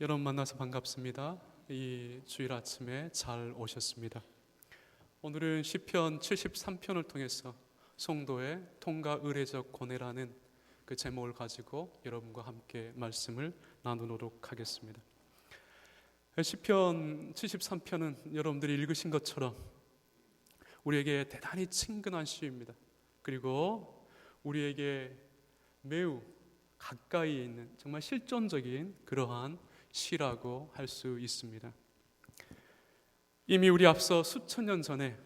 여러분 만나서 반갑습니다. 이 주일 아침에 잘 오셨습니다. 오늘은 시편 73편을 통해서 성도의 통과 의례적 고뇌라는 그 제목을 가지고 여러분과 함께 말씀을 나누도록 하겠습니다. 시편 73편은 여러분들이 읽으신 것처럼 우리에게 대단히 친근한 시입니다. 그리고 우리에게 매우 가까이 있는 정말 실존적인 그러한 시라고 할 수 있습니다. 이미 우리 앞서 수천 년 전에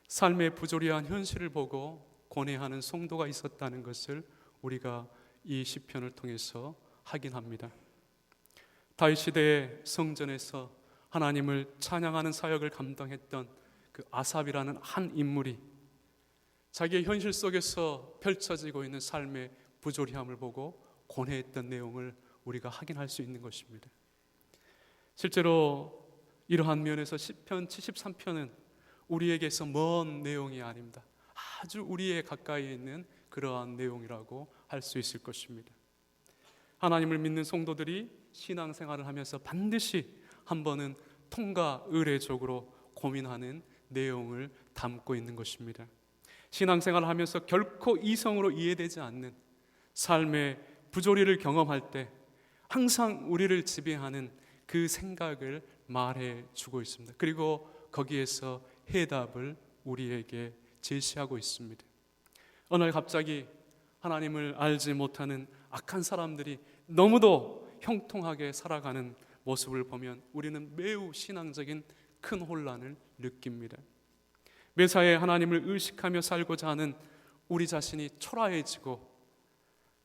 삶의 부조리한 현실을 보고 고뇌하는 성도가 있었다는 것을 우리가 이 시편을 통해서 확인합니다. 다윗 시대의 성전에서 하나님을 찬양하는 사역을 감당했던 그 아삽이라는 한 인물이 자기의 현실 속에서 펼쳐지고 있는 삶의 부조리함을 보고 고뇌했던 내용을 우리가 확인할 수 있는 것입니다. 실제로 이러한 면에서 시편 73편은 우리에게서 먼 내용이 아닙니다. 아주 우리의 가까이에 있는 그러한 내용이라고 할 수 있을 것입니다. 하나님을 믿는 성도들이 신앙생활을 하면서 반드시 한 번은 통과 의례적으로 고민하는 내용을 담고 있는 것입니다. 신앙생활을 하면서 결코 이성으로 이해되지 않는 삶의 부조리를 경험할 때 항상 우리를 지배하는 그 생각을 말해주고 있습니다. 그리고 거기에서 해답을 우리에게 제시하고 있습니다. 어느 날 갑자기 하나님을 알지 못하는 악한 사람들이 너무도 형통하게 살아가는 모습을 보면 우리는 매우 신앙적인 큰 혼란을 느낍니다. 매사에 하나님을 의식하며 살고자 하는 우리 자신이 초라해지고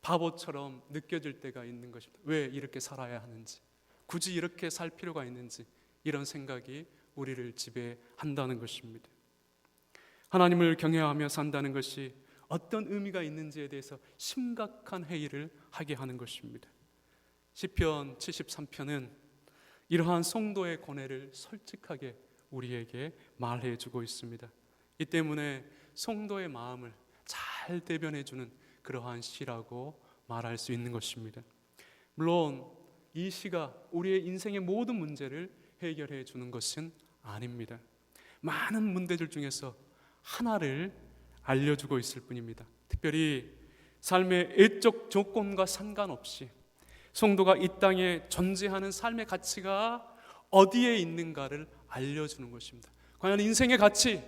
바보처럼 느껴질 때가 있는 것입니다. 왜 이렇게 살아야 하는지, 굳이 이렇게 살 필요가 있는지, 이런 생각이 우리를 지배한다는 것입니다. 하나님을 경외하며 산다는 것이 어떤 의미가 있는지에 대해서 심각한 회의를 하게 하는 것입니다. 시편 73편은 이러한 성도의 고뇌를 솔직하게 우리에게 말해주고 있습니다. 이 때문에 성도의 마음을 잘 대변해주는 그러한 시라고 말할 수 있는 것입니다. 물론 이 시가 우리의 인생의 모든 문제를 해결해 주는 것은 아닙니다. 많은 문제들 중에서 하나를 알려주고 있을 뿐입니다. 특별히 삶의 애적 조건과 상관없이 성도가 이 땅에 존재하는 삶의 가치가 어디에 있는가를 알려주는 것입니다. 과연 인생의 가치,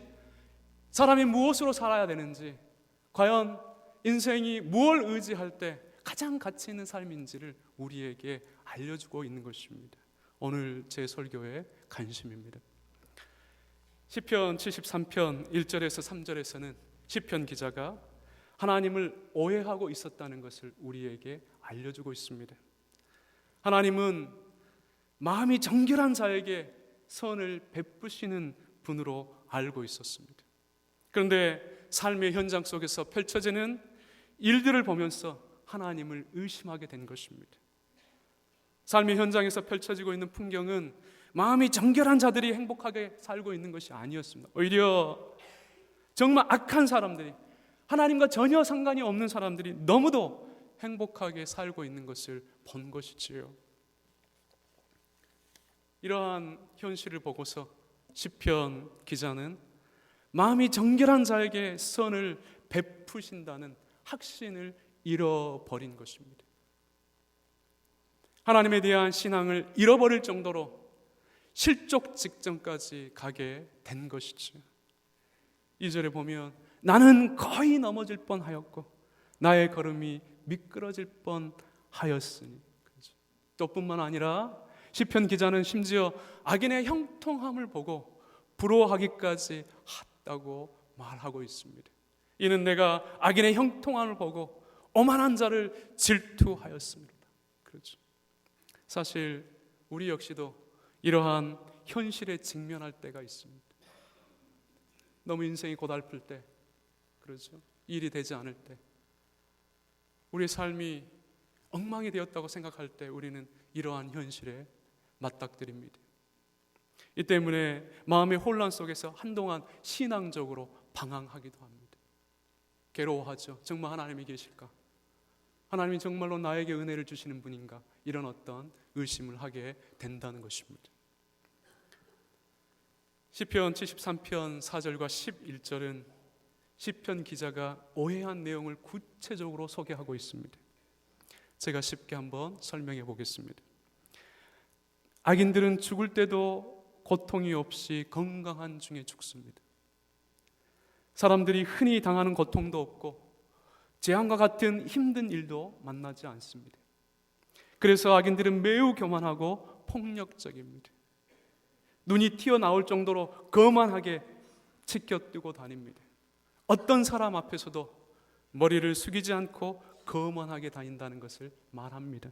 사람이 무엇으로 살아야 되는지, 과연 인생이 무엇을 의지할 때 가장 가치 있는 삶인지를 우리에게 알려주고 있는 것입니다. 오늘 제 설교의 관심입니다. 시편 73편 1절에서 3절에서는 시편 기자가 하나님을 오해하고 있었다는 것을 우리에게 알려주고 있습니다. 하나님은 마음이 정결한 자에게 선을 베푸시는 분으로 알고 있었습니다. 그런데 삶의 현장 속에서 펼쳐지는 일들을 보면서 하나님을 의심하게 된 것입니다. 삶의 현장에서 펼쳐지고 있는 풍경은 마음이 정결한 자들이 행복하게 살고 있는 것이 아니었습니다. 오히려 정말 악한 사람들이, 하나님과 전혀 상관이 없는 사람들이 너무도 행복하게 살고 있는 것을 본 것이지요. 이러한 현실을 보고서 시편 기자는 마음이 정결한 자에게 선을 베푸신다는 확신을 잃어버린 것입니다. 하나님에 대한 신앙을 잃어버릴 정도로 실족 직전까지 가게 된 것이죠. 2절에 보면 나는 거의 넘어질 뻔하였고 나의 걸음이 미끄러질 뻔하였으니. 또 뿐만 아니라 시편 기자는 심지어 악인의 형통함을 보고 부러워하기까지 했다고 말하고 있습니다. 이는 내가 악인의 형통함을 보고 오만한 자를 질투하였습니다. 그렇죠. 사실 우리 역시도 이러한 현실에 직면할 때가 있습니다. 너무 인생이 고달플 때, 그렇죠. 일이 되지 않을 때, 우리의 삶이 엉망이 되었다고 생각할 때 우리는 이러한 현실에 맞닥뜨립니다. 이 때문에 마음의 혼란 속에서 한동안 신앙적으로 방황하기도 합니다. 괴로워하죠. 정말 하나님이 계실까? 하나님이 정말로 나에게 은혜를 주시는 분인가? 이런 어떤 의심을 하게 된다는 것입니다. 시편 73편 4절과 11절은 시편 기자가 오해한 내용을 구체적으로 소개하고 있습니다. 제가 쉽게 한번 설명해 보겠습니다. 악인들은 죽을 때도 고통이 없이 건강한 중에 죽습니다. 사람들이 흔히 당하는 고통도 없고 재앙과 같은 힘든 일도 만나지 않습니다. 그래서 악인들은 매우 교만하고 폭력적입니다. 눈이 튀어나올 정도로 거만하게 치켜뜨고 다닙니다. 어떤 사람 앞에서도 머리를 숙이지 않고 거만하게 다닌다는 것을 말합니다.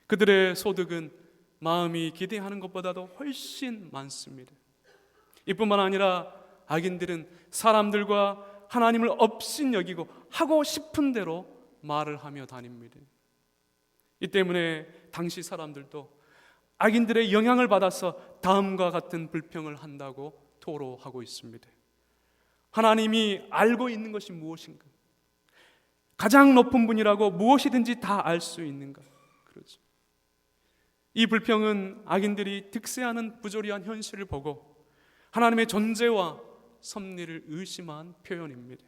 그들의 소득은 마음이 기대하는 것보다도 훨씬 많습니다. 이뿐만 아니라 악인들은 사람들과 하나님을 업신여기고 하고 싶은 대로 말을 하며 다닙니다. 이 때문에 당시 사람들도 악인들의 영향을 받아서 다음과 같은 불평을 한다고 토로하고 있습니다. 하나님이 알고 있는 것이 무엇인가? 가장 높은 분이라고 무엇이든지 다 알 수 있는가? 그렇죠. 이 불평은 악인들이 득세하는 부조리한 현실을 보고 하나님의 존재와 섭리를 의심한 표현입니다.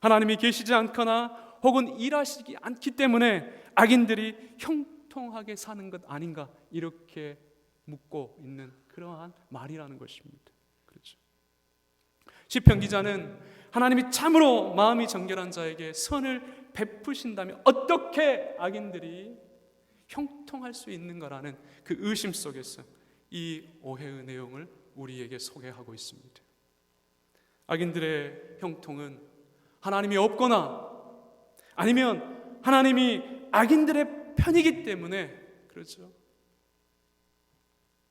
하나님이 계시지 않거나 혹은 일하시지 않기 때문에 악인들이 형통하게 사는 것 아닌가, 이렇게 묻고 있는 그러한 말이라는 것입니다. 그렇죠. 시편 기자는 하나님이 참으로 마음이 정결한 자에게 선을 베푸신다면 어떻게 악인들이 형통할 수 있는가라는 그 의심 속에서 이 오해의 내용을 우리에게 소개하고 있습니다. 악인들의 형통은 하나님이 없거나 아니면 하나님이 악인들의 편이기 때문에, 그렇죠,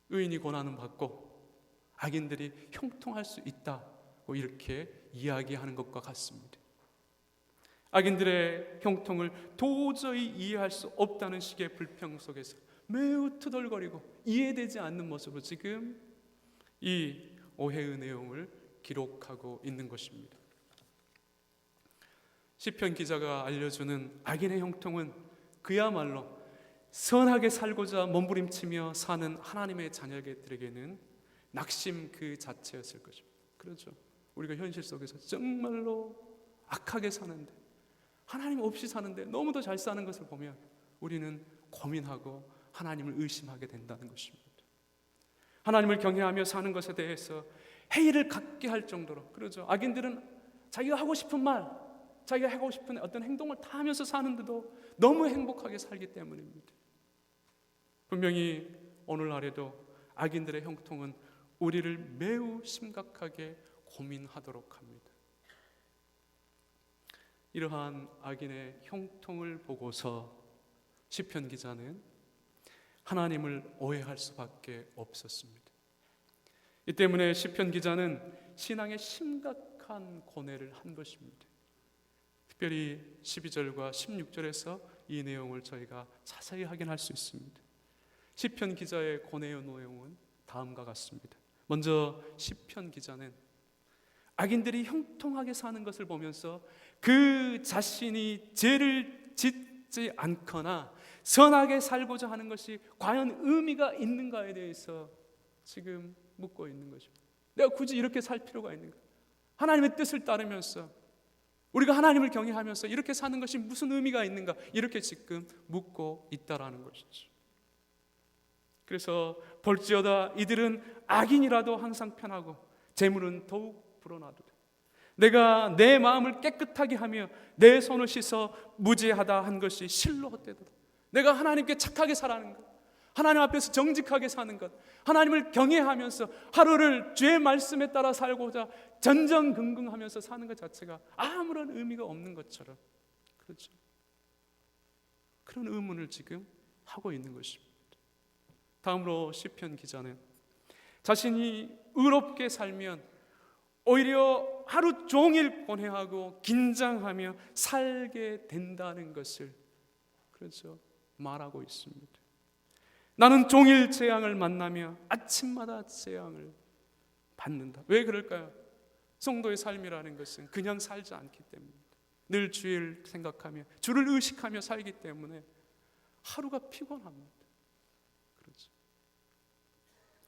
의인이 고난은 받고 악인들이 형통할 수 있다고 이렇게 이야기하는 것과 같습니다. 악인들의 형통을 도저히 이해할 수 없다는 식의 불평 속에서 매우 투덜거리고 이해되지 않는 모습으로 지금 이 오해의 내용을 기록하고 있는 것입니다. 시편 기자가 알려주는 악인의 형통은 그야말로 선하게 살고자 몸부림치며 사는 하나님의 자녀들에게는 낙심 그 자체였을 것입니다. 그렇죠. 우리가 현실 속에서 정말로 악하게 사는데, 하나님 없이 사는데 너무도 잘 사는 것을 보면 우리는 고민하고 하나님을 의심하게 된다는 것입니다. 하나님을 경외하며 사는 것에 대해서 회의를 갖게 할 정도로, 그렇죠, 악인들은 자기가 하고 싶은 말, 자기가 하고 싶은 어떤 행동을 다 하면서 사는데도 너무 행복하게 살기 때문입니다. 분명히 오늘날에도 악인들의 형통은 우리를 매우 심각하게 고민하도록 합니다. 이러한 악인의 형통을 보고서 시편 기자는 하나님을 오해할 수밖에 없었습니다. 이 때문에 시편 기자는 신앙에 심각한 고뇌를 한 것입니다. 특별히 12절과 16절에서 이 내용을 저희가 자세히 확인할 수 있습니다. 시편 기자의 고뇌의 내용은 다음과 같습니다. 먼저 시편 기자는 악인들이 형통하게 사는 것을 보면서 그 자신이 죄를 짓지 않거나 선하게 살고자 하는 것이 과연 의미가 있는가에 대해서 지금 묻고 있는 것입니다. 내가 굳이 이렇게 살 필요가 있는가? 하나님의 뜻을 따르면서 우리가 하나님을 경외하면서 이렇게 사는 것이 무슨 의미가 있는가? 이렇게 지금 묻고 있다라는 것이죠. 그래서 볼지어다 이들은 악인이라도 항상 편하고 재물은 더욱 불어나도다. 내가 내 마음을 깨끗하게 하며 내 손을 씻어 무죄하다 한 것이 실로 헛되도다. 내가 하나님께 착하게 살아가는 것, 하나님 앞에서 정직하게 사는 것, 하나님을 경외하면서 하루를 주의 말씀에 따라 살고자 전전긍긍하면서 사는 것 자체가 아무런 의미가 없는 것처럼, 그렇죠, 그런 의문을 지금 하고 있는 것입니다. 다음으로 시편 기자는 자신이 의롭게 살면 오히려 하루 종일 고뇌하고 긴장하며 살게 된다는 것을, 그렇죠, 말하고 있습니다. 나는 종일 재앙을 만나며 아침마다 재앙을 받는다. 왜 그럴까요? 성도의 삶이라는 것은 그냥 살지 않기 때문입니다. 늘 주를 생각하며 주를 의식하며 살기 때문에 하루가 피곤합니다. 그렇죠.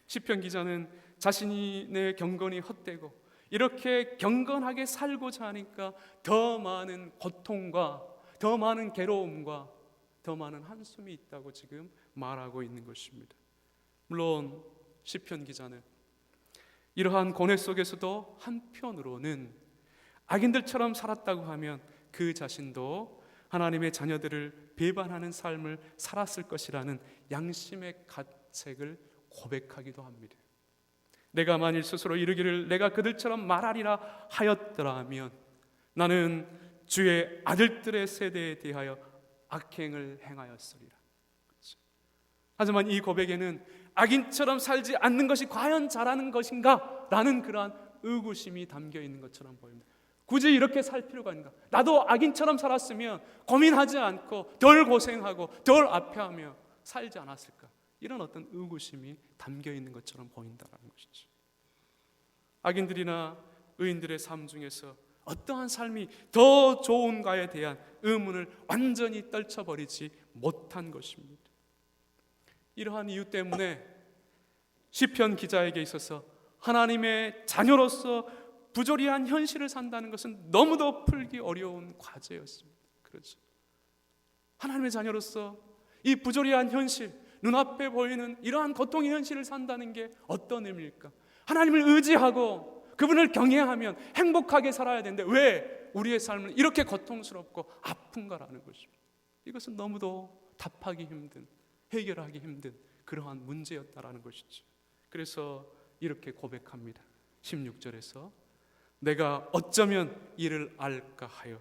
시편 기자는 자신의 경건이 헛되고 이렇게 경건하게 살고자 하니까 더 많은 고통과 더 많은 괴로움과 더 많은 한숨이 있다고 지금 말하고 있는 것입니다. 물론 시편 기자는 이러한 고뇌 속에서도 한편으로는 악인들처럼 살았다고 하면 그 자신도 하나님의 자녀들을 배반하는 삶을 살았을 것이라는 양심의 가책을 고백하기도 합니다. 내가 만일 스스로 이르기를 내가 그들처럼 말하리라 하였더라면 나는 주의 아들들의 세대에 대하여 악행을 행하였으리라. 그렇죠. 하지만 이 고백에는 악인처럼 살지 않는 것이 과연 잘하는 것인가? 라는 그러한 의구심이 담겨 있는 것처럼 보입니다. 굳이 이렇게 살 필요가 있는가? 나도 악인처럼 살았으면 고민하지 않고 덜 고생하고 덜 아파하며 살지 않았을까? 이런 어떤 의구심이 담겨 있는 것처럼 보인다는 것이죠. 악인들이나 의인들의 삶 중에서 어떠한 삶이 더 좋은가에 대한 의문을 완전히 떨쳐버리지 못한 것입니다. 이러한 이유 때문에 시편 기자에게 있어서 하나님의 자녀로서 부조리한 현실을 산다는 것은 너무도 풀기 어려운 과제였습니다. 그렇죠. 하나님의 자녀로서 이 부조리한 현실, 눈앞에 보이는 이러한 고통의 현실을 산다는 게 어떤 의미일까? 하나님을 의지하고 그분을 경외하면 행복하게 살아야 되는데 왜 우리의 삶은 이렇게 고통스럽고 아픈가라는 것입니다. 이것은 너무도 답하기 힘든, 해결하기 힘든 그러한 문제였다라는 것이죠. 그래서 이렇게 고백합니다. 16절에서 내가 어쩌면 이를 알까 하여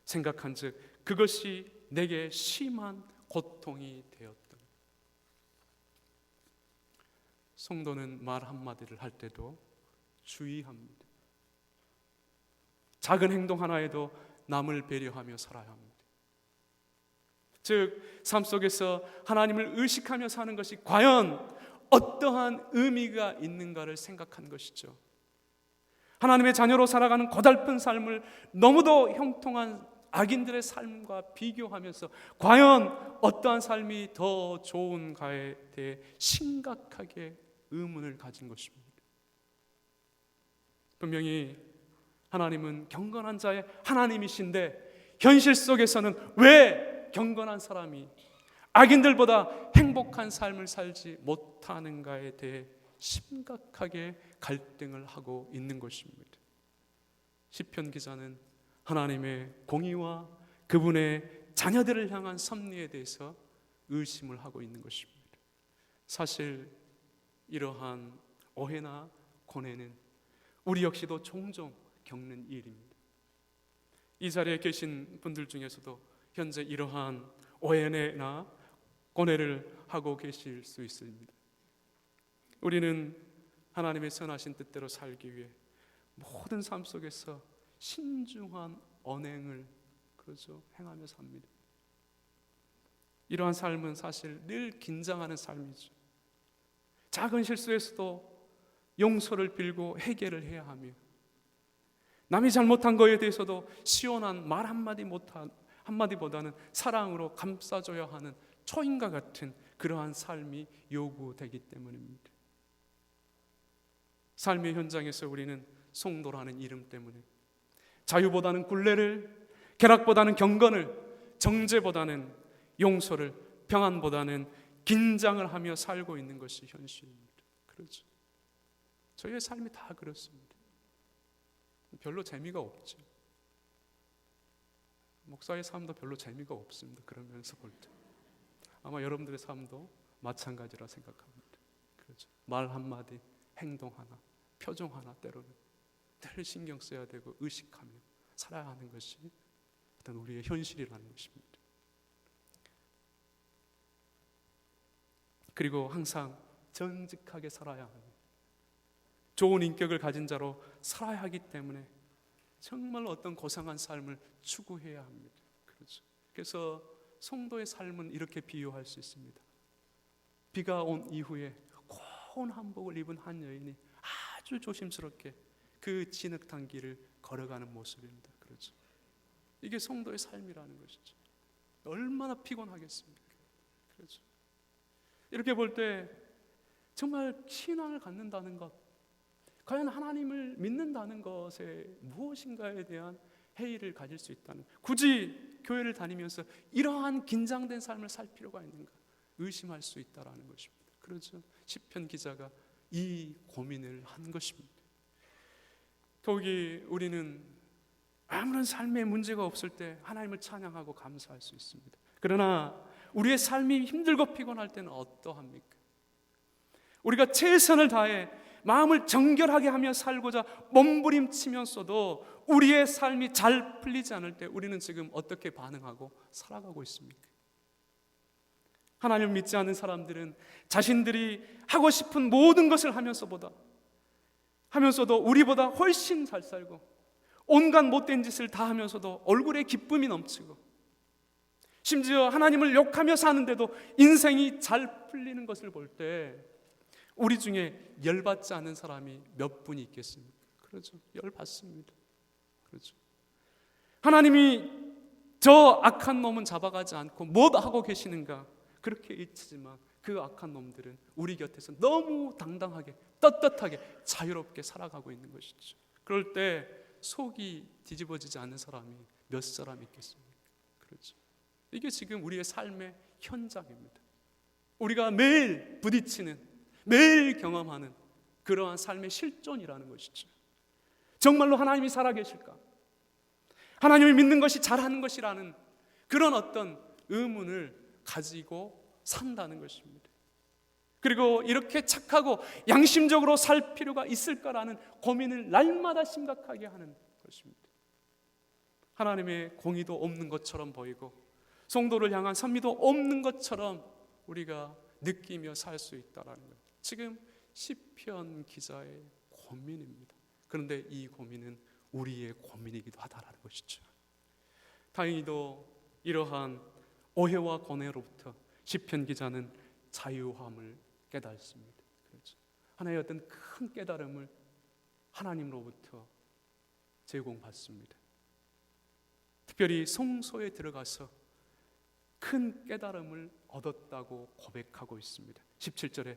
생각한즉 그것이 내게 심한 고통이 되었다. 성도는 말 한마디를 할 때도 주의합니다. 작은 행동 하나에도 남을 배려하며 살아야 합니다. 즉, 삶 속에서 하나님을 의식하며 사는 것이 과연 어떠한 의미가 있는가를 생각하는 것이죠. 하나님의 자녀로 살아가는 고달픈 삶을 너무도 형통한 악인들의 삶과 비교하면서 과연 어떠한 삶이 더 좋은가에 대해 심각하게 의문을 가진 것입니다. 분명히 하나님은 경건한 자의 하나님이신데 현실 속에서는 왜 경건한 사람이 악인들보다 행복한 삶을 살지 못하는가에 대해 심각하게 갈등을 하고 있는 것입니다. 시편 기자는 하나님의 공의와 그분의 자녀들을 향한 섭리에 대해서 의심을 하고 있는 것입니다. 사실 이러한 오해나 고뇌는 우리 역시도 종종 겪는 일입니다. 이 자리에 계신 분들 중에서도 현재 이러한 오해나 고뇌를 하고 계실 수 있습니다. 우리는 하나님의 선하신 뜻대로 살기 위해 모든 삶 속에서 신중한 언행을 그렇죠 행하며 삽니다. 이러한 삶은 사실 늘 긴장하는 삶이죠. 작은 실수에서도 용서를 빌고 해결을 해야 하며 남이 잘못한 것에 대해서도 시원한 말 한마디보다는 사랑으로 감싸줘야 하는 초인과 같은 그러한 삶이 요구되기 때문입니다. 삶의 현장에서 우리는 성도라는 이름 때문에 자유보다는 굴레를, 쾌락보다는 경건을, 정죄보다는 용서를, 평안보다는 긴장을 하며 살고 있는 것이 현실입니다. 그렇죠. 저희의 삶이 다 그렇습니다. 별로 재미가 없죠. 목사의 삶도 별로 재미가 없습니다. 그러면서 볼 때 아마 여러분들의 삶도 마찬가지라 생각합니다. 그렇죠. 말 한마디, 행동 하나, 표정 하나 때로는 늘 신경 써야 되고 의식하며 살아야 하는 것이 어떤 우리의 현실이라는 것입니다. 그리고 항상 정직하게 살아야 합니다. 좋은 인격을 가진 자로 살아야 하기 때문에 정말 어떤 고상한 삶을 추구해야 합니다. 그렇죠. 그래서 성도의 삶은 이렇게 비유할 수 있습니다. 비가 온 이후에 고운 한복을 입은 한 여인이 아주 조심스럽게 그 진흙탕 길을 걸어가는 모습입니다. 그렇죠. 이게 성도의 삶이라는 것이죠. 얼마나 피곤하겠습니까? 그렇죠. 이렇게 볼 때 정말 신앙을 갖는다는 것, 과연 하나님을 믿는다는 것에 무엇인가에 대한 회의를 가질 수 있다는, 굳이 교회를 다니면서 이러한 긴장된 삶을 살 필요가 있는가 의심할 수 있다라는 것입니다. 그렇죠. 시편 기자가 이 고민을 한 것입니다. 더욱이 우리는 아무런 삶에 문제가 없을 때 하나님을 찬양하고 감사할 수 있습니다. 그러나 우리의 삶이 힘들고 피곤할 때는 어떠합니까? 우리가 최선을 다해 마음을 정결하게 하며 살고자 몸부림치면서도 우리의 삶이 잘 풀리지 않을 때 우리는 지금 어떻게 반응하고 살아가고 있습니까? 하나님을 믿지 않는 사람들은 자신들이 하고 싶은 모든 것을 하면서도 우리보다 훨씬 잘 살고 온갖 못된 짓을 다 하면서도 얼굴에 기쁨이 넘치고 심지어 하나님을 욕하며 사는데도 인생이 잘 풀리는 것을 볼 때 우리 중에 열받지 않은 사람이 몇 분이 있겠습니까? 그렇죠. 열받습니다. 그렇죠. 하나님이 저 악한 놈은 잡아가지 않고 뭐 하고 계시는가 그렇게 잊지만 그 악한 놈들은 우리 곁에서 너무 당당하게 떳떳하게 자유롭게 살아가고 있는 것이죠. 그럴 때 속이 뒤집어지지 않는 사람이 몇 사람 있겠습니까? 그렇죠. 이게 지금 우리의 삶의 현장입니다. 우리가 매일 부딪히는, 매일 경험하는 그러한 삶의 실존이라는 것이죠. 정말로 하나님이 살아계실까? 하나님을 믿는 것이 잘하는 것이라는 그런 어떤 의문을 가지고 산다는 것입니다. 그리고 이렇게 착하고 양심적으로 살 필요가 있을까라는 고민을 날마다 심각하게 하는 것입니다. 하나님의 공의도 없는 것처럼 보이고 성도를 향한 섭리도 없는 것처럼 우리가 느끼며 살 수 있다는 것, 지금 시편 기자의 고민입니다. 그런데 이 고민은 우리의 고민이기도 하다라는 것이죠. 다행히도 이러한 오해와 고뇌로부터 시편 기자는 자유함을 깨닫습니다. 그렇죠. 하나의 어떤 큰 깨달음을 하나님으로부터 제공받습니다. 특별히 성소에 들어가서 큰 깨달음을 얻었다고 고백하고 있습니다. 17절에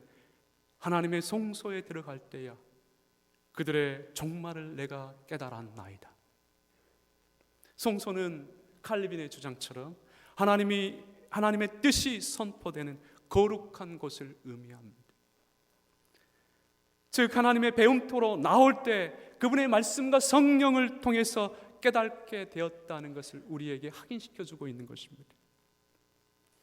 하나님의 성소에 들어갈 때야 그들의 종말을 내가 깨달았나이다. 성소는 칼빈의 주장처럼 하나님의 뜻이 선포되는 거룩한 곳을 의미합니다. 즉 하나님의 배움토로 나올 때 그분의 말씀과 성령을 통해서 깨닫게 되었다는 것을 우리에게 확인시켜주고 있는 것입니다.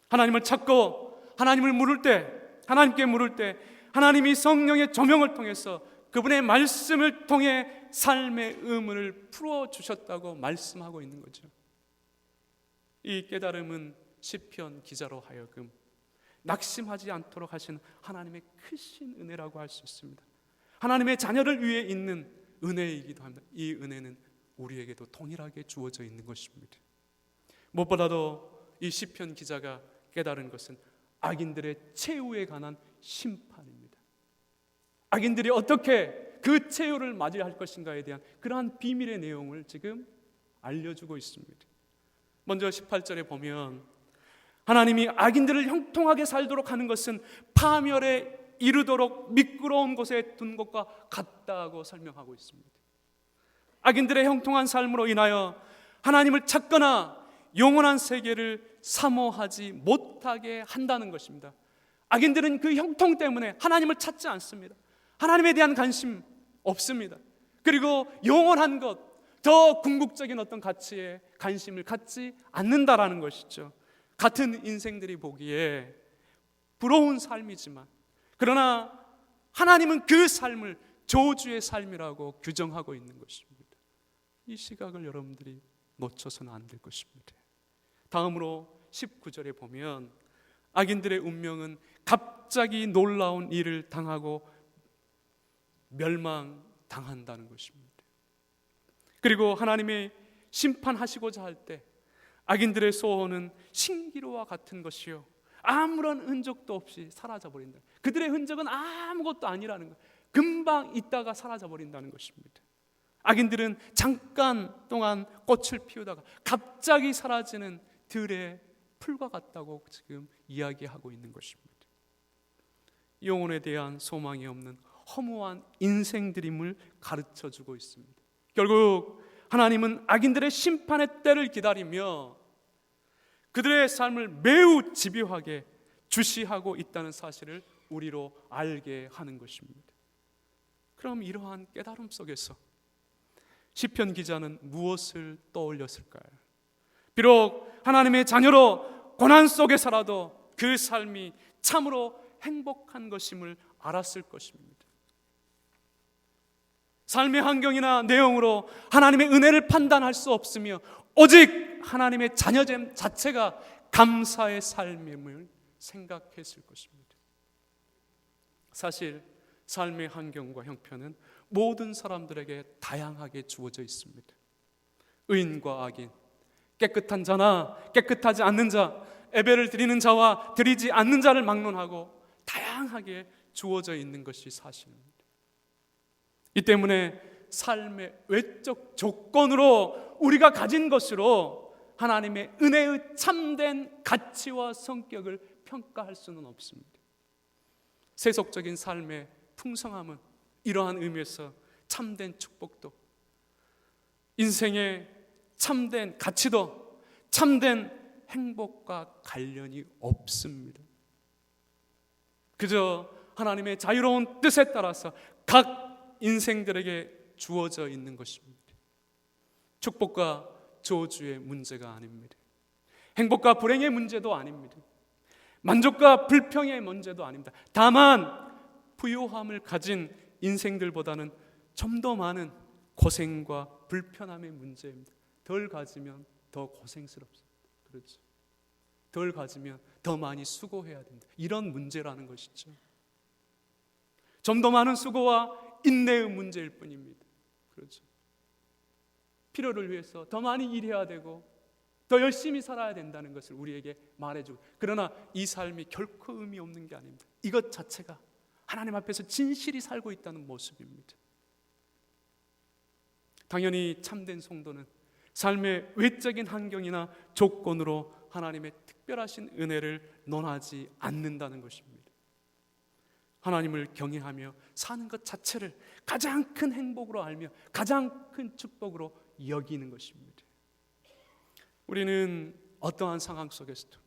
하나님을 찾고 하나님을 물을 때, 하나님께 물을 때 하나님이 성령의 조명을 통해서 그분의 말씀을 통해 삶의 의문을 풀어주셨다고 말씀하고 있는 거죠. 이 깨달음은 시편 기자로 하여금 낙심하지 않도록 하신 하나님의 크신 은혜라고 할 수 있습니다. 하나님의 자녀를 위해 있는 은혜이기도 합니다. 이 은혜는 우리에게도 동일하게 주어져 있는 것입니다. 무엇보다도 이 시편 기자가 깨달은 것은 악인들의 최후에 관한 심판입니다. 악인들이 어떻게 그 최후를 맞이할 것인가에 대한 그러한 비밀의 내용을 지금 알려주고 있습니다. 먼저 18절에 보면 하나님이 악인들을 형통하게 살도록 하는 것은 파멸에 이르도록 미끄러운 곳에 둔 것과 같다고 설명하고 있습니다. 악인들의 형통한 삶으로 인하여 하나님을 찾거나 영원한 세계를 사모하지 못하게 한다는 것입니다. 악인들은 그 형통 때문에 하나님을 찾지 않습니다. 하나님에 대한 관심 없습니다. 그리고 영원한 것, 더 궁극적인 어떤 가치에 관심을 갖지 않는다라는 것이죠. 같은 인생들이 보기에 부러운 삶이지만, 그러나 하나님은 그 삶을 저주의 삶이라고 규정하고 있는 것입니다. 이 시각을 여러분들이 놓쳐서는 안 될 것입니다. 다음으로 19절에 보면 악인들의 운명은 갑자기 놀라운 일을 당하고 멸망당한다는 것입니다. 그리고 하나님의 심판하시고자 할 때 악인들의 소원은 신기루와 같은 것이요 아무런 흔적도 없이 사라져버린다. 그들의 흔적은 아무것도 아니라는 것, 금방 있다가 사라져버린다는 것입니다. 악인들은 잠깐 동안 꽃을 피우다가 갑자기 사라지는 들의 풀과 같다고 지금 이야기하고 있는 것입니다. 영혼에 대한 소망이 없는 허무한 인생들임을 가르쳐주고 있습니다. 결국 하나님은 악인들의 심판의 때를 기다리며 그들의 삶을 매우 집요하게 주시하고 있다는 사실을 우리로 알게 하는 것입니다. 그럼 이러한 깨달음 속에서 시편 기자는 무엇을 떠올렸을까요? 비록 하나님의 자녀로 고난 속에서라도 그 삶이 참으로 행복한 것임을 알았을 것입니다. 삶의 환경이나 내용으로 하나님의 은혜를 판단할 수 없으며 오직 하나님의 자녀됨 자체가 감사의 삶임을 생각했을 것입니다. 사실 삶의 환경과 형편은 모든 사람들에게 다양하게 주어져 있습니다. 의인과 악인, 깨끗한 자나 깨끗하지 않는 자, 예배를 드리는 자와 드리지 않는 자를 막론하고 다양하게 주어져 있는 것이 사실입니다. 이 때문에 삶의 외적 조건으로 우리가 가진 것으로 하나님의 은혜의 참된 가치와 성격을 평가할 수는 없습니다. 세속적인 삶의 풍성함은 이러한 의미에서 참된 축복도, 인생의 참된 가치도, 참된 행복과 관련이 없습니다. 그저 하나님의 자유로운 뜻에 따라서 각 인생들에게 주어져 있는 것입니다. 축복과 저주의 문제가 아닙니다. 행복과 불행의 문제도 아닙니다. 만족과 불평의 문제도 아닙니다. 다만 부요함을 가진 인생들보다는 좀 더 많은 고생과 불편함의 문제입니다. 덜 가지면 더 고생스럽습니다. 그렇죠? 덜 가지면 더 많이 수고해야 된다. 이런 문제라는 것이죠. 좀 더 많은 수고와 인내의 문제일 뿐입니다. 그렇죠? 필요를 위해서 더 많이 일해야 되고 더 열심히 살아야 된다는 것을 우리에게 말해주고, 그러나 이 삶이 결코 의미 없는 게 아닙니다. 이것 자체가 하나님 앞에서 진실이 살고 있다는 모습입니다. 당연히 참된 성도는 삶의 외적인 환경이나 조건으로 하나님의 특별하신 은혜를 논하지 않는다는 것입니다. 하나님을 경외하며 사는 것 자체를 가장 큰 행복으로 알며 가장 큰 축복으로 여기는 것입니다. 우리는 어떠한 상황 속에서도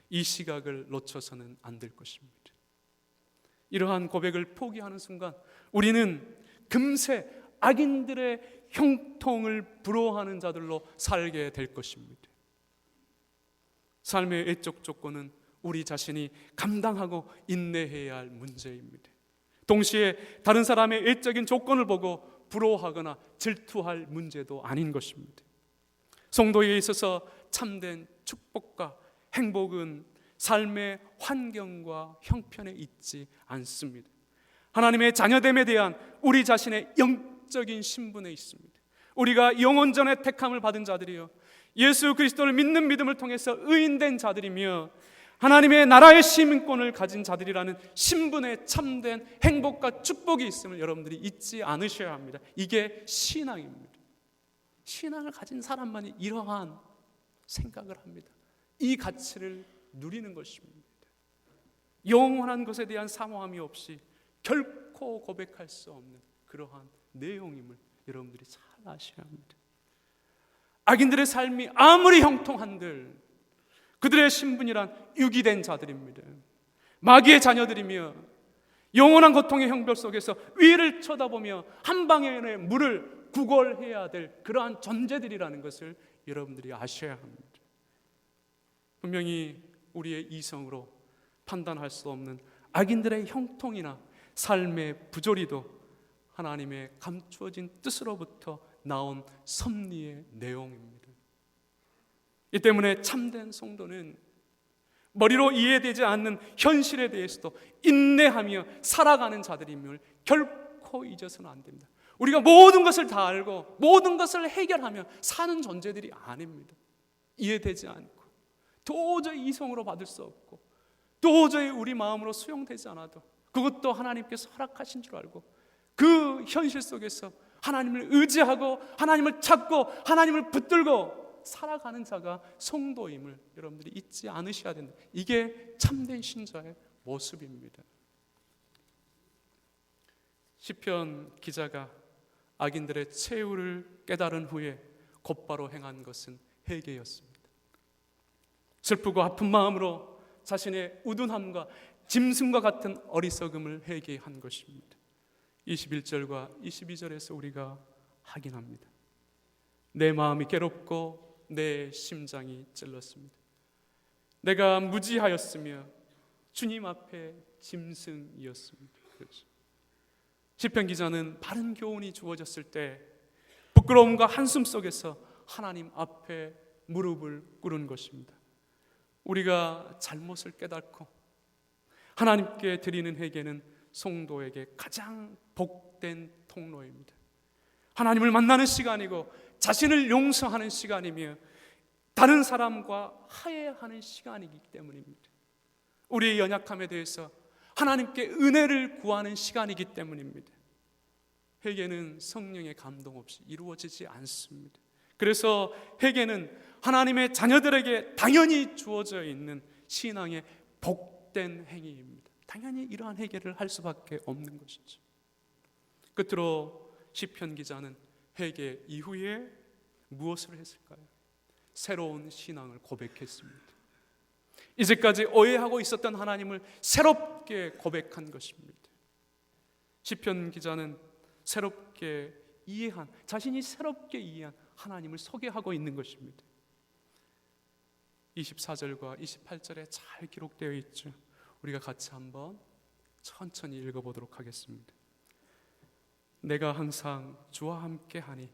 이 시각을 놓쳐서는 안 될 것입니다. 이러한 고백을 포기하는 순간 우리는 금세 악인들의 형통을 부러워하는 자들로 살게 될 것입니다. 삶의 외적 조건은 우리 자신이 감당하고 인내해야 할 문제입니다. 동시에 다른 사람의 외적인 조건을 보고 부러워하거나 질투할 문제도 아닌 것입니다. 성도에 있어서 참된 축복과 행복은 삶의 환경과 형편에 있지 않습니다. 하나님의 자녀됨에 대한 우리 자신의 영적인 신분에 있습니다. 우리가 영원전에 택함을 받은 자들이요, 예수 그리스도를 믿는 믿음을 통해서 의인된 자들이며 하나님의 나라의 시민권을 가진 자들이라는 신분에 참된 행복과 축복이 있음을 여러분들이 잊지 않으셔야 합니다. 이게 신앙입니다. 신앙을 가진 사람만이 이러한 생각을 합니다. 이 가치를 누리는 것입니다. 영원한 것에 대한 사모함이 없이 결코 고백할 수 없는 그러한 내용임을 여러분들이 잘 아셔야 합니다. 악인들의 삶이 아무리 형통한들 그들의 신분이란 유기된 자들입니다. 마귀의 자녀들이며 영원한 고통의 형벌 속에서 위를 쳐다보며 한 방향의 물을 구걸해야 될 그러한 존재들이라는 것을 여러분들이 아셔야 합니다. 분명히 우리의 이성으로 판단할 수 없는 악인들의 형통이나 삶의 부조리도 하나님의 감추어진 뜻으로부터 나온 섭리의 내용입니다. 이 때문에 참된 성도는 머리로 이해되지 않는 현실에 대해서도 인내하며 살아가는 자들임을 결코 잊어서는 안 됩니다. 우리가 모든 것을 다 알고 모든 것을 해결하며 사는 존재들이 아닙니다. 이해되지 않고 도저히 이성으로 받을 수 없고 도저히 우리 마음으로 수용되지 않아도 그것도 하나님께서 허락하신 줄 알고 그 현실 속에서 하나님을 의지하고 하나님을 찾고 하나님을 붙들고 살아가는 자가 성도임을 여러분들이 잊지 않으셔야 된다. 이게 참된 신자의 모습입니다. 시편 기자가 악인들의 최후를 깨달은 후에 곧바로 행한 것은 회개였습니다. 슬프고 아픈 마음으로 자신의 우둔함과 짐승과 같은 어리석음을 회개한 것입니다. 21절과 22절에서 우리가 확인합니다. 내 마음이 괴롭고 내 심장이 찔렀습니다. 내가 무지하였으며 주님 앞에 짐승이었습니다. 그렇죠. 시편 기자는 바른 교훈이 주어졌을 때 부끄러움과 한숨 속에서 하나님 앞에 무릎을 꿇은 것입니다. 우리가 잘못을 깨닫고 하나님께 드리는 회개는 성도에게 가장 복된 통로입니다. 하나님을 만나는 시간이고 자신을 용서하는 시간이며 다른 사람과 화해하는 시간이기 때문입니다. 우리의 연약함에 대해서 하나님께 은혜를 구하는 시간이기 때문입니다. 회개는 성령의 감동 없이 이루어지지 않습니다. 그래서 회개는 하나님의 자녀들에게 당연히 주어져 있는 신앙의 복된 행위입니다. 당연히 이러한 회개를 할 수밖에 없는 것이죠. 끝으로 시편 기자는 회개 이후에 무엇을 했을까요? 새로운 신앙을 고백했습니다. 이제까지 오해하고 있었던 하나님을 새롭게 고백한 것입니다. 시편 기자는 자신이 새롭게 이해한 하나님을 소개하고 있는 것입니다. 24절과 28절에 잘 기록되어 있죠. 우리가 같이 한번 천천히 읽어보도록 하겠습니다. 내가 항상 주와 함께하니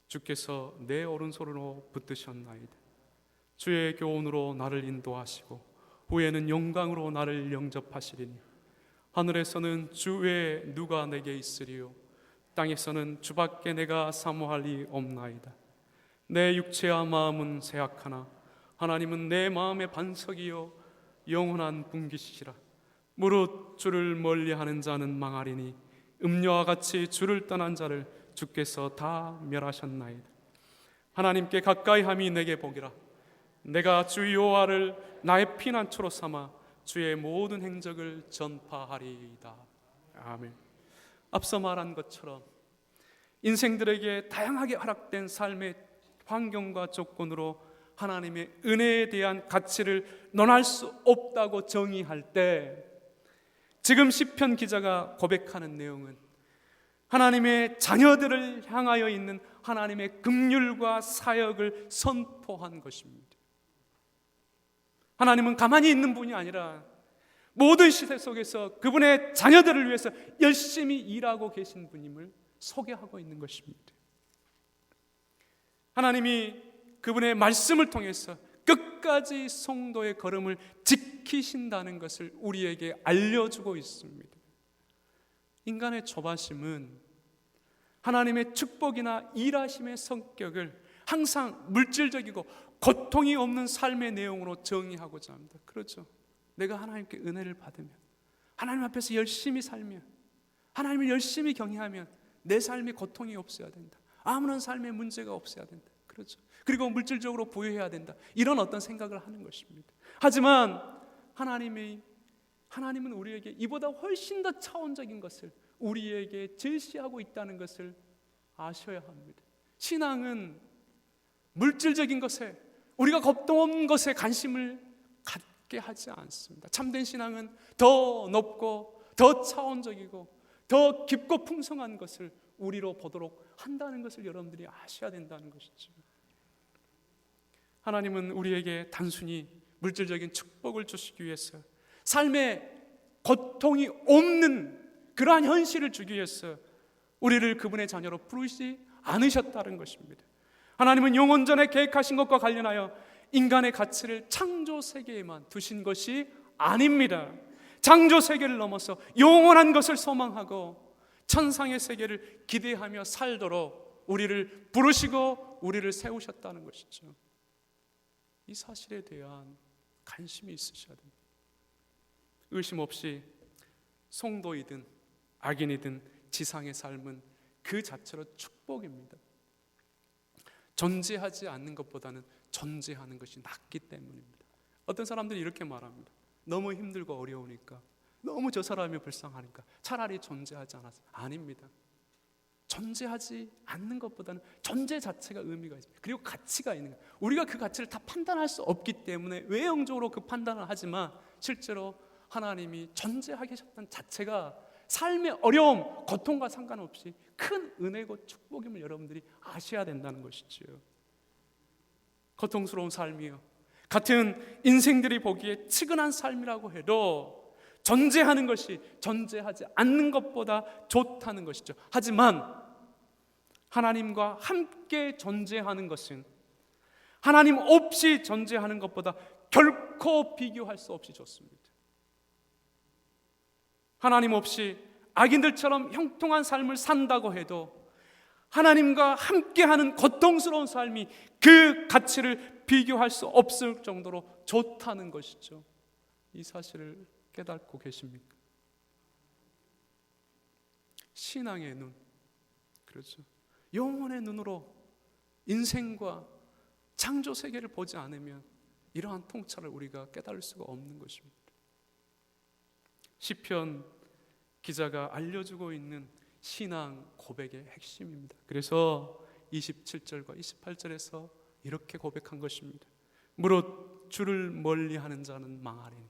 주께서 내 오른손으로 붙드셨나이다. 주의 교훈으로 나를 인도하시고 후에는 영광으로 나를 영접하시리니 하늘에서는 주 외에 누가 내게 있으리요 땅에서는 주밖에 내가 사모할 리 없나이다. 내 육체와 마음은 쇠약하나 하나님은 내 마음의 반석이요 영원한 분기시라. 무릇 주를 멀리하는 자는 망하리니 음녀와 같이 주를 떠난 자를 주께서 다 멸하셨나이다. 하나님께 가까이함이 내게 복이라. 내가 주 여호와를 나의 피난처로 삼아 주의 모든 행적을 전파하리이다. 아멘. 앞서 말한 것처럼 인생들에게 다양하게 허락된 삶의 환경과 조건으로 하나님의 은혜에 대한 가치를 논할 수 없다고 정의할 때 지금 시편 기자가 고백하는 내용은 하나님의 자녀들을 향하여 있는 하나님의 긍휼과 사역을 선포한 것입니다. 하나님은 가만히 있는 분이 아니라 모든 시대 속에서 그분의 자녀들을 위해서 열심히 일하고 계신 분임을 소개하고 있는 것입니다. 하나님이 그분의 말씀을 통해서 끝까지 성도의 걸음을 지키신다는 것을 우리에게 알려주고 있습니다. 인간의 조바심은 하나님의 축복이나 일하심의 성격을 항상 물질적이고 고통이 없는 삶의 내용으로 정의하고자 합니다. 그렇죠. 내가 하나님께 은혜를 받으면, 하나님 앞에서 열심히 살면, 하나님을 열심히 경외하면 내 삶에 고통이 없어야 된다. 아무런 삶에 문제가 없어야 된다. 그렇죠. 그리고 물질적으로 부유해야 된다. 이런 어떤 생각을 하는 것입니다. 하지만 하나님은 우리에게 이보다 훨씬 더 차원적인 것을 우리에게 제시하고 있다는 것을 아셔야 합니다. 신앙은 물질적인 것에, 우리가 겁도 없는 것에 관심을 갖게 하지 않습니다. 참된 신앙은 더 높고 더 차원적이고 더 깊고 풍성한 것을 우리로 보도록 한다는 것을 여러분들이 아셔야 된다는 것이죠. 하나님은 우리에게 단순히 물질적인 축복을 주시기 위해서, 삶에 고통이 없는 그러한 현실을 주기 위해서 우리를 그분의 자녀로 부르시지 않으셨다는 것입니다. 하나님은 영원전에 계획하신 것과 관련하여 인간의 가치를 창조 세계에만 두신 것이 아닙니다. 창조 세계를 넘어서 영원한 것을 소망하고 천상의 세계를 기대하며 살도록 우리를 부르시고 우리를 세우셨다는 것이죠. 이 사실에 대한 관심이 있으셔야 됩니다. 의심 없이 성도이든 악인이든 지상의 삶은 그 자체로 축복입니다. 존재하지 않는 것보다는 존재하는 것이 낫기 때문입니다. 어떤 사람들이 이렇게 말합니다. 너무 힘들고 어려우니까, 너무 저 사람이 불쌍하니까 차라리 존재하지 않아서. 아닙니다. 존재하지 않는 것보다는 존재 자체가 의미가 있습니다. 그리고 가치가 있는 거예요. 우리가 그 가치를 다 판단할 수 없기 때문에 외형적으로 그 판단을 하지만, 실제로 하나님이 존재하게 하셨다는 자체가 삶의 어려움, 고통과 상관없이 큰 은혜고 축복임을 여러분들이 아셔야 된다는 것이지요. 고통스러운 삶이요, 같은 인생들이 보기에 측은한 삶이라고 해도 존재하는 것이 존재하지 않는 것보다 좋다는 것이죠. 하지만 하나님과 함께 존재하는 것은 하나님 없이 존재하는 것보다 결코 비교할 수 없이 좋습니다. 하나님 없이 악인들처럼 형통한 삶을 산다고 해도 하나님과 함께하는 고통스러운 삶이 그 가치를 비교할 수 없을 정도로 좋다는 것이죠. 이 사실을 깨닫고 계십니까? 신앙의 눈, 그렇죠. 영혼의 눈으로 인생과 창조 세계를 보지 않으면 이러한 통찰을 우리가 깨달을 수가 없는 것입니다. 시편 기자가 알려주고 있는 신앙 고백의 핵심입니다. 그래서 27절과 28절에서 이렇게 고백한 것입니다. 무릇 주를 멀리하는 자는 망하리니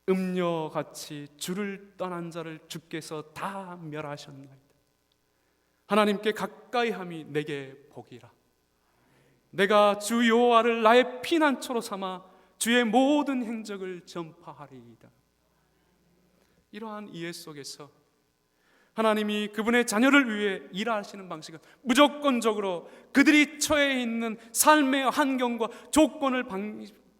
음녀같이 주를 떠난 자를 주께서 다 멸하셨나이다. 하나님께 가까이함이 내게 복이라. 내가 주 여호와를 나의 피난처로 삼아 주의 모든 행적을 전파하리이다. 이러한 이해 속에서 하나님이 그분의 자녀를 위해 일하시는 방식은 무조건적으로 그들이 처해 있는 삶의 환경과 조건을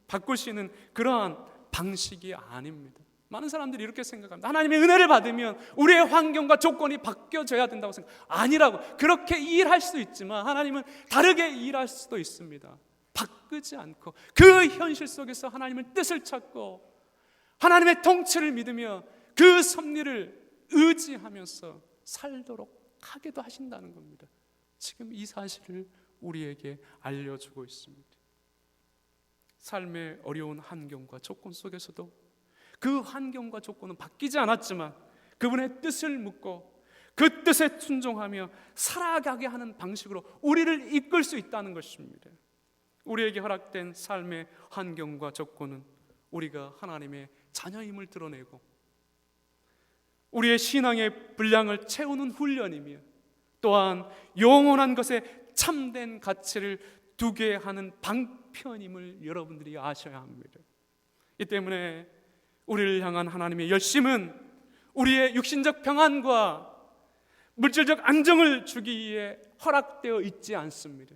바꾸시는 그러한 방식이 아닙니다. 많은 사람들이 이렇게 생각합니다. 하나님의 은혜를 받으면 우리의 환경과 조건이 바뀌어져야 된다고 생각합니다. 아니라고. 그렇게 일할 수 있지만 하나님은 다르게 일할 수도 있습니다. 바꾸지 않고 그 현실 속에서 하나님의 뜻을 찾고 하나님의 통치를 믿으며 그 섭리를 의지하면서 살도록 하기도 하신다는 겁니다. 지금 이 사실을 우리에게 알려주고 있습니다. 삶의 어려운 환경과 조건 속에서도 그 환경과 조건은 바뀌지 않았지만 그분의 뜻을 묻고 그 뜻에 순종하며 살아가게 하는 방식으로 우리를 이끌 수 있다는 것입니다. 우리에게 허락된 삶의 환경과 조건은 우리가 하나님의 자녀임을 드러내고 우리의 신앙의 분량을 채우는 훈련이며 또한 영원한 것에 참된 가치를 두게 하는 방편임을 여러분들이 아셔야 합니다. 이 때문에 우리를 향한 하나님의 열심은 우리의 육신적 평안과 물질적 안정을 주기 위해 허락되어 있지 않습니다.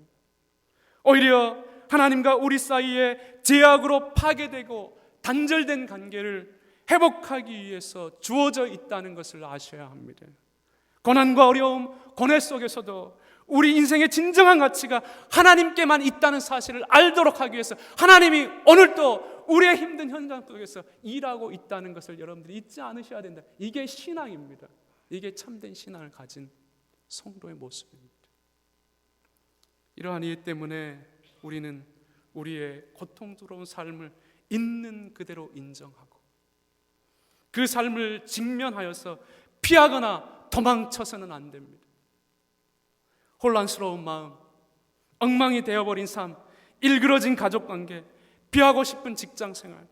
오히려 하나님과 우리 사이에 제약으로 파괴되고 단절된 관계를 회복하기 위해서 주어져 있다는 것을 아셔야 합니다. 고난과 어려움, 고뇌 속에서도 우리 인생의 진정한 가치가 하나님께만 있다는 사실을 알도록 하기 위해서 하나님이 오늘도 우리의 힘든 현장 속에서 일하고 있다는 것을 여러분들이 잊지 않으셔야 된다. 이게 신앙입니다. 이게 참된 신앙을 가진 성도의 모습입니다. 이러한 이유 때문에 우리는 우리의 고통스러운 삶을 있는 그대로 인정하고 그 삶을 직면하여서 피하거나 도망쳐서는 안 됩니다. 혼란스러운 마음, 엉망이 되어버린 삶, 일그러진 가족관계, 피하고 싶은 직장생활,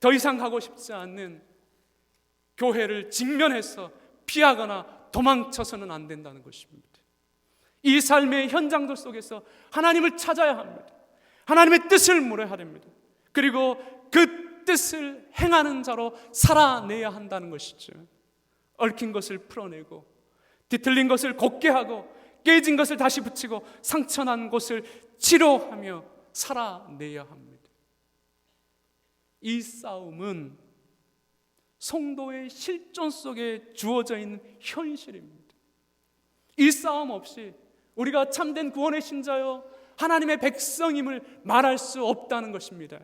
더 이상 가고 싶지 않는 교회를 직면해서 피하거나 도망쳐서는 안 된다는 것입니다. 이 삶의 현장들 속에서 하나님을 찾아야 합니다. 하나님의 뜻을 물어야 됩니다. 그리고 그 뜻을 행하는 자로 살아내야 한다는 것이죠. 얽힌 것을 풀어내고 뒤틀린 것을 곧게 하고 깨진 것을 다시 붙이고 상처난 곳을 치료하며 살아내야 합니다. 이 싸움은 성도의 실존 속에 주어져 있는 현실입니다. 이 싸움 없이 우리가 참된 구원의 신자여 하나님의 백성임을 말할 수 없다는 것입니다.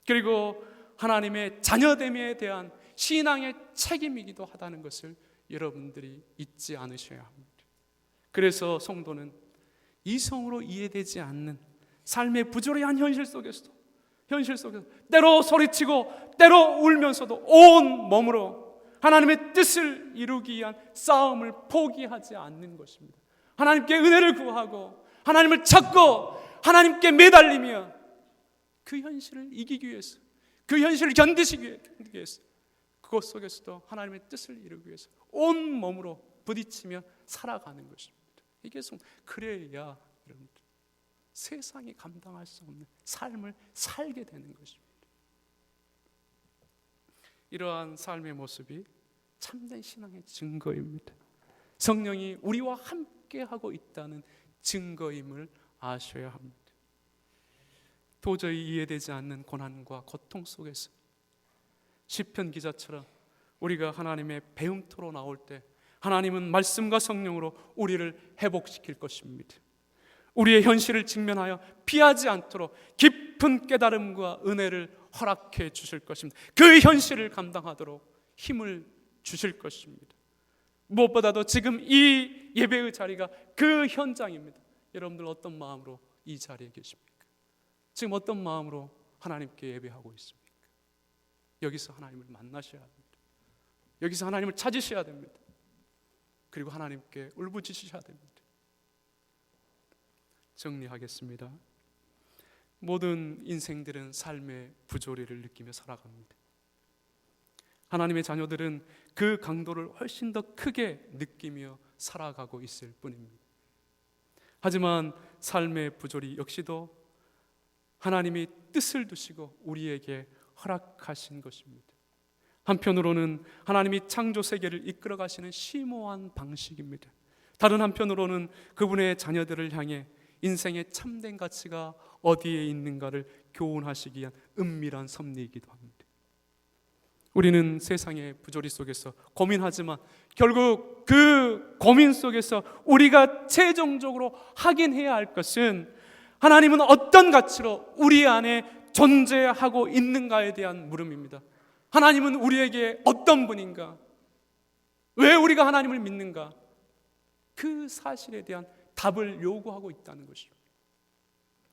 그리고 하나님의 자녀됨에 대한 신앙의 책임이기도 하다는 것을 여러분들이 잊지 않으셔야 합니다. 그래서 성도는 이성으로 이해되지 않는 삶의 부조리한 현실 속에서도 때로 소리치고 때로 울면서도 온 몸으로 하나님의 뜻을 이루기 위한 싸움을 포기하지 않는 것입니다. 하나님께 은혜를 구하고 하나님을 찾고 하나님께 매달리며 그 현실을 이기기 위해서, 그 현실을 견디시기 위해서, 그것 속에서도 하나님의 뜻을 이루기 위해서 온 몸으로 부딪히며 살아가는 것입니다. 이게 그래야 여러분들 세상이 감당할 수 없는 삶을 살게 되는 것입니다. 이러한 삶의 모습이 참된 신앙의 증거입니다. 성령이 우리와 함께하고 있다는 증거임을 아셔야 합니다. 도저히 이해되지 않는 고난과 고통 속에서 시편 기자처럼 우리가 하나님의 배움터로 나올 때 하나님은 말씀과 성령으로 우리를 회복시킬 것입니다. 우리의 현실을 직면하여 피하지 않도록 깊은 깨달음과 은혜를 허락해 주실 것입니다. 그 현실을 감당하도록 힘을 주실 것입니다. 무엇보다도 지금 이 예배의 자리가 그 현장입니다. 여러분들 어떤 마음으로 이 자리에 계십니까? 지금 어떤 마음으로 하나님께 예배하고 있습니까? 여기서 하나님을 만나셔야 합니다. 여기서 하나님을 찾으셔야 됩니다. 그리고 하나님께 울부짖으셔야 됩니다. 정리하겠습니다. 모든 인생들은 삶의 부조리를 느끼며 살아갑니다. 하나님의 자녀들은 그 강도를 훨씬 더 크게 느끼며 살아가고 있을 뿐입니다. 하지만 삶의 부조리 역시도 하나님이 뜻을 두시고 우리에게 허락하신 것입니다. 한편으로는 하나님이 창조 세계를 이끌어 가시는 심오한 방식입니다. 다른 한편으로는 그분의 자녀들을 향해 인생의 참된 가치가 어디에 있는가를 교훈하시기 위한 은밀한 섭리이기도 합니다. 우리는 세상의 부조리 속에서 고민하지만 결국 그 고민 속에서 우리가 최종적으로 확인해야 할 것은 하나님은 어떤 가치로 우리 안에 존재하고 있는가에 대한 물음입니다. 하나님은 우리에게 어떤 분인가? 왜 우리가 하나님을 믿는가? 그 사실에 대한 답을 요구하고 있다는 것입니다.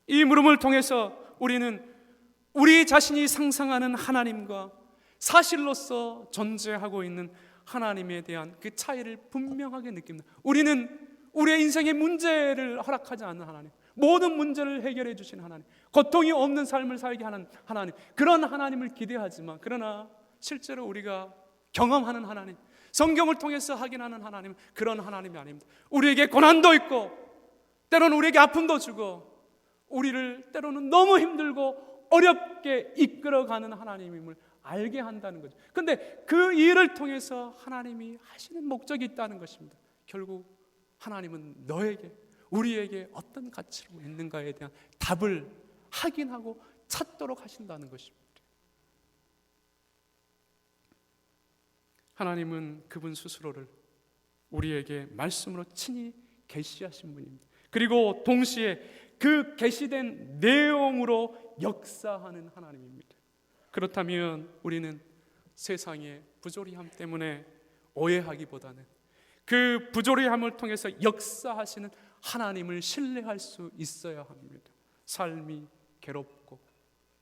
이 물음을 통해서 우리는 우리 자신이 상상하는 하나님과 사실로서 존재하고 있는 하나님에 대한 그 차이를 분명하게 느낍니다. 우리는 우리의 인생의 문제를 허락하지 않는 하나님, 모든 문제를 해결해 주신 하나님, 고통이 없는 삶을 살게 하는 하나님, 그런 하나님을 기대하지만 그러나 실제로 우리가 경험하는 하나님, 성경을 통해서 확인하는 하나님, 그런 하나님이 아닙니다. 우리에게 고난도 있고 때로는 우리에게 아픔도 주고 우리를 때로는 너무 힘들고 어렵게 이끌어가는 하나님임을 알게 한다는 거죠. 그런데 그 일을 통해서 하나님이 하시는 목적이 있다는 것입니다. 결국 하나님은 너에게, 우리에게 어떤 가치로 있는가에 대한 답을 확인하고 찾도록 하신다는 것입니다. 하나님은 그분 스스로를 우리에게 말씀으로 친히 계시하신 분입니다. 그리고 동시에 그 계시된 내용으로 역사하는 하나님입니다. 그렇다면 우리는 세상의 부조리함 때문에 오해하기보다는 그 부조리함을 통해서 역사하시는 하나님을 신뢰할 수 있어야 합니다. 삶이 괴롭고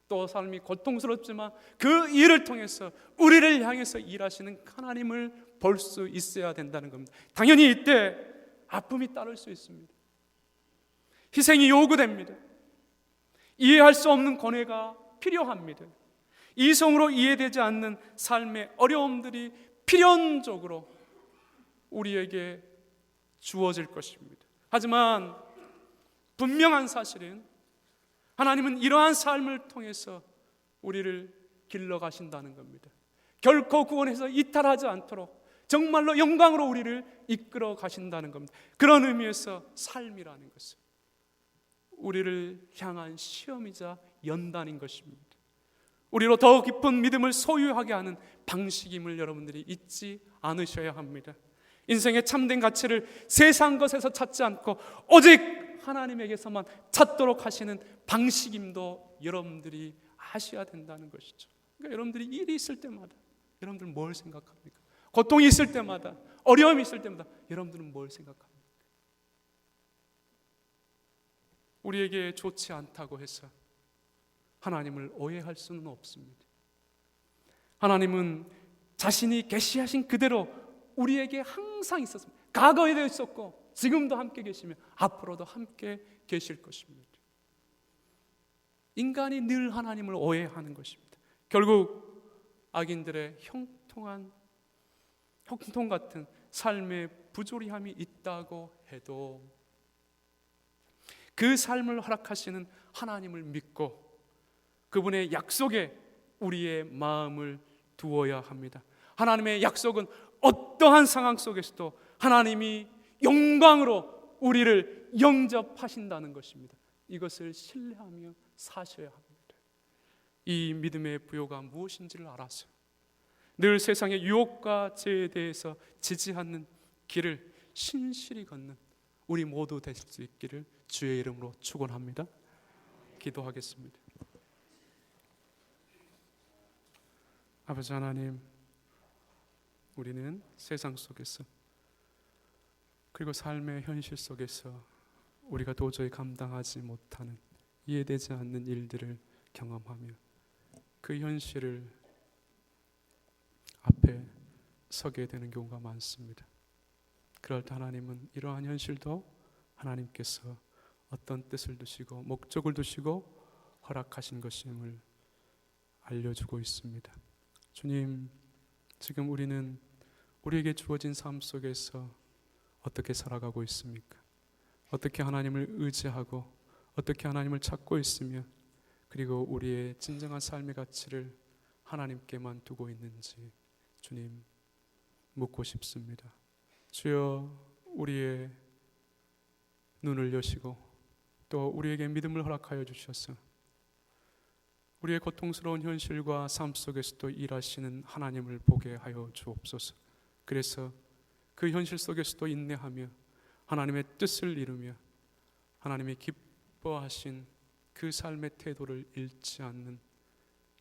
또 삶이 고통스럽지만 그 일을 통해서 우리를 향해서 일하시는 하나님을 볼 수 있어야 된다는 겁니다. 당연히 이때 아픔이 따를 수 있습니다. 희생이 요구됩니다. 이해할 수 없는 고뇌가 필요합니다. 이성으로 이해되지 않는 삶의 어려움들이 필연적으로 우리에게 주어질 것입니다. 하지만 분명한 사실은 하나님은 이러한 삶을 통해서 우리를 길러 가신다는 겁니다. 결코 구원해서 이탈하지 않도록 정말로 영광으로 우리를 이끌어 가신다는 겁니다. 그런 의미에서 삶이라는 것은 우리를 향한 시험이자 연단인 것입니다. 우리로 더 깊은 믿음을 소유하게 하는 방식임을 여러분들이 잊지 않으셔야 합니다. 인생의 참된 가치를 세상 것에서 찾지 않고 오직 하나님에게서만 찾도록 하시는 방식임도 여러분들이 아셔야 된다는 것이죠. 그러니까 여러분들이 일이 있을 때마다 여러분들 뭘 생각합니까? 고통이 있을 때마다, 어려움이 있을 때마다 여러분들은 뭘 생각합니까? 우리에게 좋지 않다고 해서 하나님을 오해할 수는 없습니다. 하나님은 자신이 계시하신 그대로 우리에게 항상 있었습니다. 과거에도 있었고 지금도 함께 계시며 앞으로도 함께 계실 것입니다. 인간이 늘 하나님을 오해하는 것입니다. 결국 악인들의 형통 같은 삶의 부조리함이 있다고 해도 그 삶을 허락하시는 하나님을 믿고 그분의 약속에 우리의 마음을 두어야 합니다. 하나님의 약속은 어떠한 상황 속에서도 하나님이 영광으로 우리를 영접하신다는 것입니다. 이것을 신뢰하며 사셔야 합니다. 이 믿음의 부요가 무엇인지를 알아서 늘 세상의 유혹과 죄에 대해서 지지 않는 길을 신실히 걷는 우리 모두 될 수 있기를 주의 이름으로 축원합니다. 기도하겠습니다. 아버지 하나님, 우리는 세상 속에서 그리고 삶의 현실 속에서 우리가 도저히 감당하지 못하는, 이해되지 않는 일들을 경험하며 그 현실을 앞에 서게 되는 경우가 많습니다. 그럴 때 하나님은 이러한 현실도 하나님께서 어떤 뜻을 두시고 목적을 두시고 허락하신 것임을 알려주고 있습니다. 주님, 지금 우리는 우리에게 주어진 삶 속에서 어떻게 살아가고 있습니까? 어떻게 하나님을 의지하고 어떻게 하나님을 찾고 있으며 그리고 우리의 진정한 삶의 가치를 하나님께만 두고 있는지 주님 묻고 싶습니다. 주여, 우리의 눈을 여시고 또 우리에게 믿음을 허락하여 주셔서 우리의 고통스러운 현실과 삶 속에서도 일하시는 하나님을 보게 하여 주옵소서. 그래서 그 현실 속에서도 인내하며 하나님의 뜻을 이루며 하나님이 기뻐하신 그 삶의 태도를 잃지 않는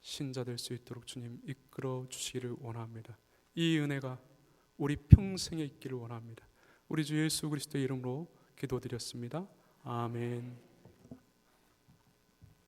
신자 될 수 있도록 주님 이끌어 주시기를 원합니다. 이 은혜가 우리 평생에 있기를 원합니다. 우리 주 예수 그리스도의 이름으로 기도드렸습니다. 아멘.